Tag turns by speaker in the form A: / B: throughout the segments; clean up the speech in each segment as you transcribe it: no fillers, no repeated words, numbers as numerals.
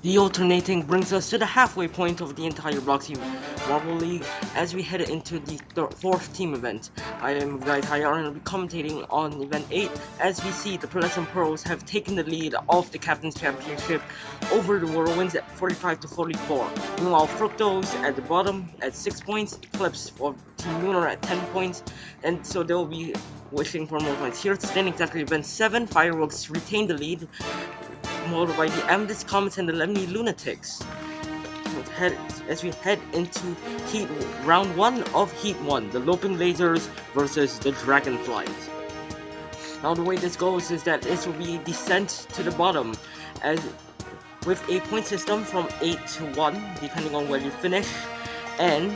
A: The alternating brings us to the halfway point of the entire Bloxy Marble League as we head into the fourth team event. I am Guy Tyre and will be commentating on event 8 as we see the Pearls Pros have taken the lead of the Captain's Championship over the Whirlwinds at 45 to 44. Meanwhile, Fructose at the bottom at 6 points, Eclipse of Team Lunar at 10 points, and so they'll be wishing for more points. Here at the standings after event 7, Fireworks retain the lead, followed by the Amethyst Comets and the Lemony Lunatics. As we head into round 1 of Heat 1, the Loping Lasers versus the Dragonflies. Now the way this goes is that this will be descent to the bottom, as with a point system from 8 to 1, depending on where you finish, and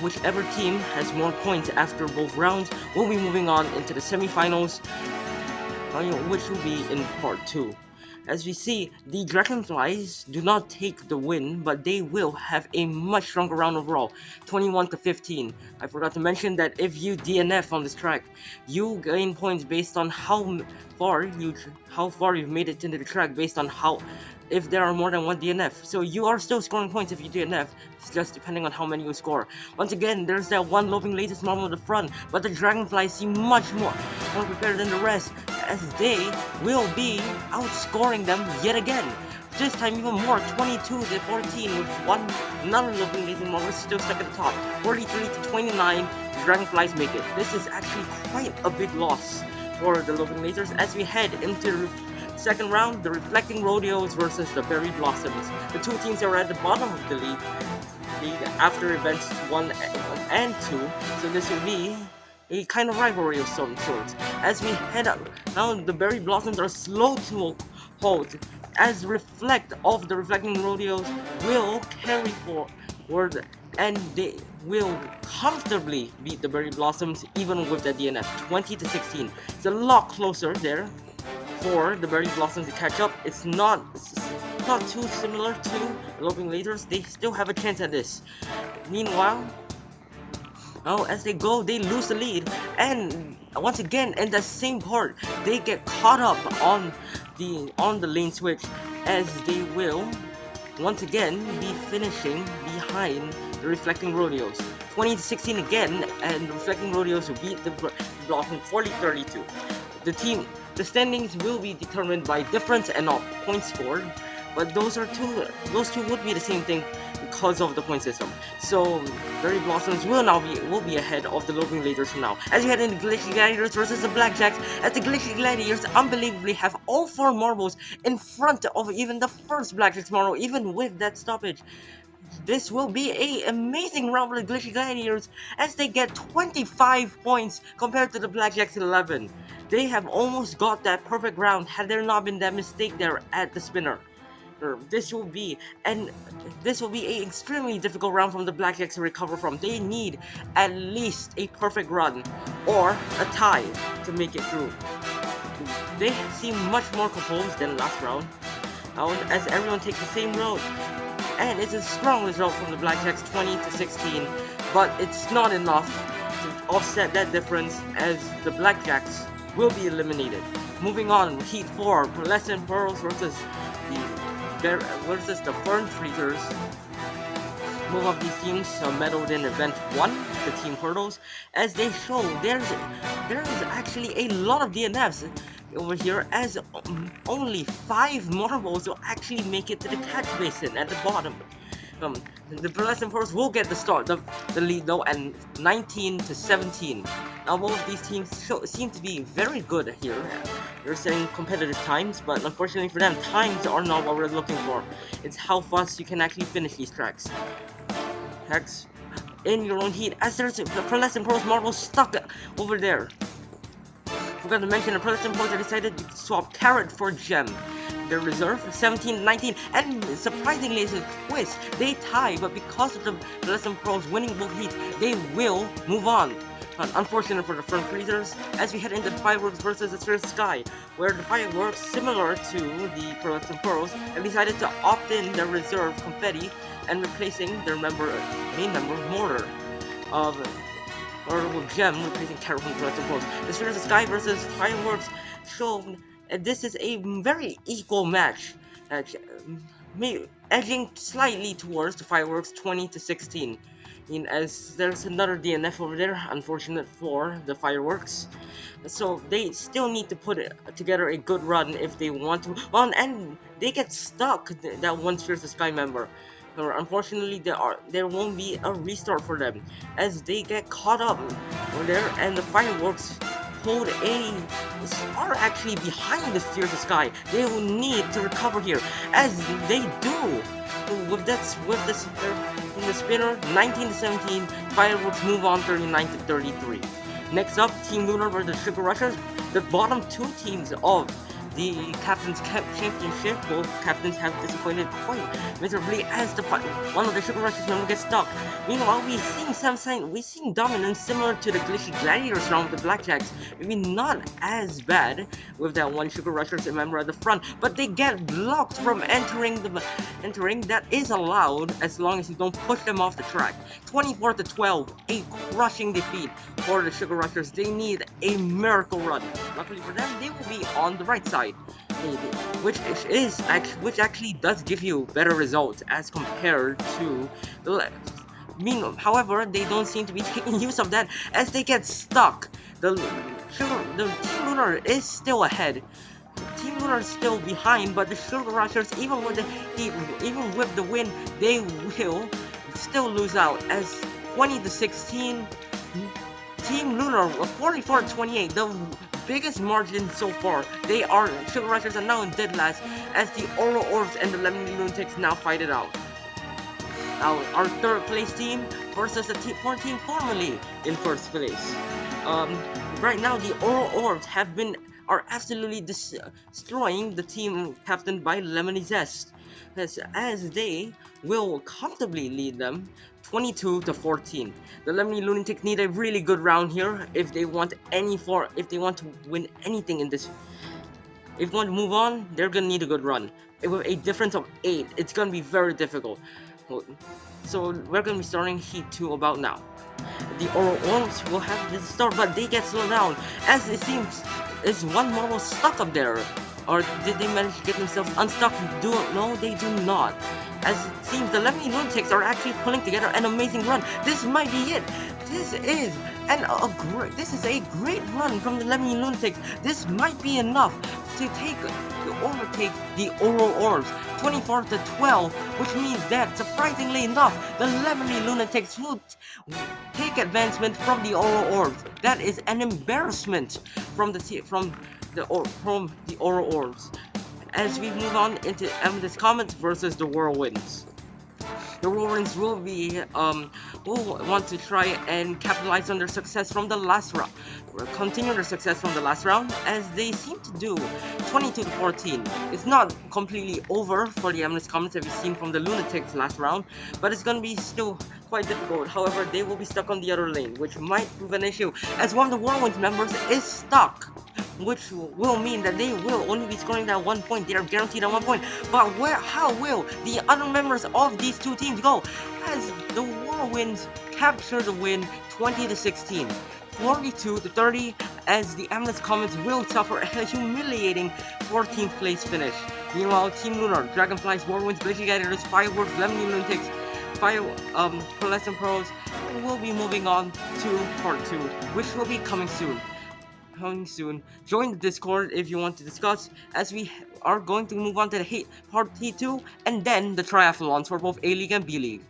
A: whichever team has more points after both rounds will be moving on into the semifinals, which will be in part 2. As we see, the Dragonflies do not take the win, but they will have a much stronger round overall, 21 to 15. I forgot to mention that if you DNF on this track, you gain points based on how far you've made it into the track, based on if there are more than one DNF. So you are still scoring points if you DNF, it's just depending on how many you score. Once again, there's that one Loping Lasers model at the front, but the Dragonflies seem much more prepared than the rest, as they will be outscoring them yet again. This time even more, 22 to 14, with another Loping Laser model still stuck at the top. 43 to 29, the Dragonflies make it. This is actually quite a big loss for the Loping Lasers as we head into second round, the Reflecting Rodeos versus the Berry Blossoms. The two teams are at the bottom of the league after events 1 and 2, so this will be a kind of rivalry of some sort. As we head up, now the Berry Blossoms are slow to hold, as Reflect of the Reflecting Rodeos will carry forward, and they will comfortably beat the Berry Blossoms even with the DNF, 20 to 16. It's a lot closer there for the Berry Blossoms to catch up. It's not too similar to the Loping Lasers. They still have a chance at this. Meanwhile, as they go, they lose the lead, and once again, in the same part, they get caught up on the lane switch, as they will once again be finishing behind the Reflecting Rodeos. 20 to 16 again, and the Reflecting Rodeos will beat the Blossom 40-32. The standings will be determined by difference and not points scored, but those two would be the same thing because of the point system. So Berry Blossoms will be ahead of the Loping Lasers now. As you head into Glitchy Gladiators versus the Blackjacks, as the Glitchy Gladiators unbelievably have all 4 marbles in front of even the first Blackjacks marble, even with that stoppage. This will be an amazing round for the Glitchy Gladiators as they get 25 points compared to the Blackjacks 11. They have almost got that perfect round had there not been that mistake there at the spinner. This will be an extremely difficult round from the Blackjacks to recover from. They need at least a perfect run or a tie to make it through. They seem much more composed than last round, as everyone takes the same road. And it's a strong result from the Blackjacks, 20 to 16, but it's not enough to offset that difference, as the Blackjacks will be eliminated. Moving on, Heat 4, Pearlescent Pearls versus the Fern Freezers. Both of these teams medaled in event 1, the Team Hurdles, as they show there's actually a lot of DNFs over here, as only 5 marbles will actually make it to the catch basin at the bottom. The Pearlescent Pearls will get the lead though, and 19 to 17. Now both of these teams seem to be very good here. They're setting competitive times, but unfortunately for them, times are not what we're looking for. It's how fast you can actually finish these tracks. In your own heat, as there's the Pearlescent Pearls marble stuck over there. Forgot to mention the Pearlescent Pearls decided to swap Carrot for Gem. Their reserve 17-19, and surprisingly it's a twist. They tie, but because of the Pearlescent Pearls winning both heats, they will move on. Unfortunate for the Fern Freezers, as we head into the Fireworks versus the Spirit Sky, where the Fireworks, similar to the Pearlescent Pearls, have decided to opt in their reserve Confetti and replacing their main member Mortar Gem, replacing Carrot from Pearlescent Pearls. The Spirit Sky versus Fireworks showed This is a very equal match, uh, edging slightly towards the fireworks 20-16. As there's another DNF over there, unfortunate for the fireworks. So they still need to put together a good run if they want to. And they get stuck. That one Fierce the Sky member. Unfortunately, there won't be a restart for them as they get caught up over there, and the fireworks hold a are actually behind the Fierce the Sky. They will need to recover here, as they do. With this in the spinner, 19-17, fireworks move on 39-33. Next up, Team Lunar versus Sugar Rushers, the bottom two teams of the Captain's Championship. Both captains have disappointed quite miserably as one of the Sugar Rushers members gets stuck. Meanwhile, we're seeing dominance similar to the Glitchy Gladiators round with the Blackjacks. Maybe not as bad with that one Sugar Rushers member at the front, but they get blocked from entering. That is allowed as long as you don't push them off the track. 24-12, a crushing defeat for the Sugar Rushers. They need a miracle run. Luckily for them, they will be on the right side, which actually does give you better results as compared to the left. However, they don't seem to be taking use of that as they get stuck. The Team Lunar is still ahead. Team Lunar is still behind, but the Sugar Rushers, even with the win, they will still lose out as 20-16. Team Lunar 44-28, the biggest margin so far. Sugar Rushers are now in dead last as the Oro Orbs and the Lemon Lunatics now fight it out. Now, our third place team versus the team formerly in first place. Right now, the Oro Orbs are absolutely destroying the team captained by Lemony Zest, as they will comfortably lead them 22-14. The Lemony Lunatics need a really good round here if they want to win anything in this. If they want to move on, they're gonna need a good run. With a difference of 8, it's gonna be very difficult. So we're gonna be starting Heat 2 about now. The Oro Orbs will have this start, but they get slowed down as it seems is one model stuck up there. Or did they manage to get themselves unstuck? No, they do not. As it seems, the Lemony Lunatics are actually pulling together an amazing run. This might be it. This is a great run from the Lemony Lunatics. This might be enough to overtake the Oro Orbs 24-12, which means that, surprisingly enough, the Lemony Lunatics will take advancement from the Oro Orbs. That is an embarrassment from the Oro Orbs. As we move on into Amethyst Comets versus the Whirlwinds. The Whirlwinds will want to try and capitalize on their success from the last round. Continue their success from the last round, as they seem to do 22-14. It's not completely over for the Amethyst Comets, as we've seen from the Lunatics last round, but it's going to be still quite difficult. However, they will be stuck on the other lane, which might prove an issue, as one of the Whirlwinds members is stuck, which will mean that they will only be scoring that 1 point. They are guaranteed at 1 point. But how will the other members of these two teams go? As the Whirlwinds capture the win 20-16. 42-30, as the Amethyst Comets will suffer a humiliating 14th place finish. Meanwhile, Team Lunar, Dragonflies, Whirlwinds, Glitchy Gladiators, Fireworks, Lemony Lunatics, Pearlescent Pearls will be moving on to part 2, which will be coming soon. Join the Discord if you want to discuss, as we are going to move on to the part T2 and then the triathlons for both A League and B League.